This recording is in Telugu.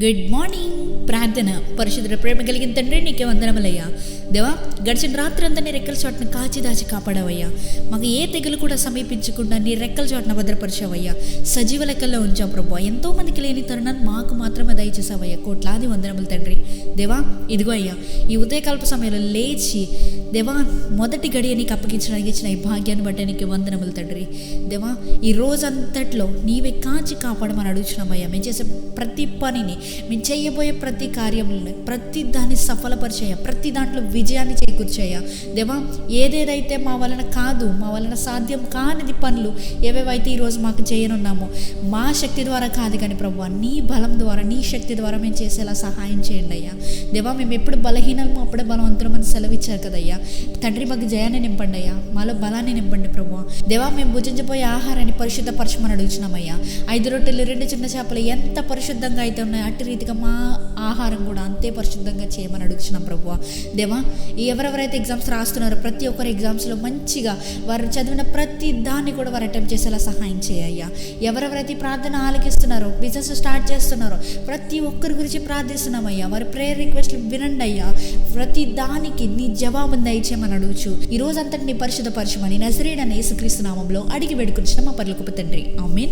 Good morning. ప్రార్థన. పరిశుద్ధ ప్రేమ కలిగిన తండ్రి, నీకే వందనములయ్యా. దేవా, గడిచిన రాత్రి అంతా నీ రెక్కల చోటును కాచి దాచి కాపాడవయ్యా. మాకు ఏ తెగులు కూడా సమీపించకుండా నీ రెక్కల చోటున భద్రపరిచావయ్యా. సజీవ లెక్కల్లో ఉంచావు ప్రభు. ఎంతో మందికి లేని తరుణాన్ని మాకు మాత్రమే దయచేసావయ్యా. కోట్లాది వందనములు తండ్రి. దేవా, ఇదిగో అయ్యా, ఈ ఉదయకాల్ప సమయంలో లేచి దేవా మొదటి గడియ నీకు అప్పగించడానికి ఇచ్చిన ఈ భాగ్యాన్ని బట్టి నీకు వందనములు తండ్రి. దేవా, ఈ రోజంతట్లో నీవే కాచి కాపాడమని అడుగుతున్నామయ్యా. మేము చేసే ప్రతి పనిని, మేము చేయబోయే ప్రతి కార్యంలో ప్రతి దాన్ని సఫలపరిచేయ, ప్రతి దాంట్లో విజయాన్ని చేకూర్చేయ. దేవా, ఏదేదైతే మా వలన కాదు, మా వలన సాధ్యం కానిది పనులు ఏవేవైతే ఈరోజు మాకు చేయనున్నామో మా శక్తి ద్వారా కాదు కానీ ప్రభు, నీ బలం ద్వారా, నీ శక్తి ద్వారా మేము చేసేలా సహాయం చేయండి అయ్యా. దేవా, మేము ఎప్పుడు బలహీనమో అప్పుడే బలవంతులమని సెలవిచ్చారు కదయ్యా. తండ్రి, మాకు జయాన్ని నింపండి అయ్యా, మాలో బలాన్ని నింపండి ప్రభు. దేవా, మేము భుజించబోయే ఆహారాన్ని పరిశుద్ధపరచమని అడుగుతున్నామయ్యా. 5 రొట్టెలు 2 చిన్న చేపలు ఎంత పరిశుద్ధంగా అయితే ఉన్నాయో అట్టి రీతిగా మా ఆహారం కూడా అంతే పరిశుద్ధంగా చేయమని అడుగుతున్నాం ప్రభు. దేవా, ఎవరెవరైతే ఎగ్జామ్స్ రాస్తున్నారో ప్రతి ఒక్కరు ఎగ్జామ్స్లో మంచిగా వారు చదివిన ప్రతి దాన్ని కూడా వారు అటెంప్ట్ చేసేలా సహాయం చేయ్యా. ఎవరెవరైతే ప్రార్థన ఆలకిస్తున్నారో, బిజినెస్ స్టార్ట్ చేస్తున్నారో ప్రతి ఒక్కరి గురించి ప్రార్థిస్తున్నామయ్యా. వారి ప్రేయర్ రిక్వెస్ట్లు వినండి అయ్యా. ప్రతి దానికి నీ జవాబును దయచేయమని అడుగుచు ఈ రోజంతటి నీ పరిశుద్ధపరచమని నజరేయుడైన యేసుక్రీస్తు నామములో అడిగి వేడుకొనిచున్నాం మా పరలోకపు తండ్రి. ఆమేన్.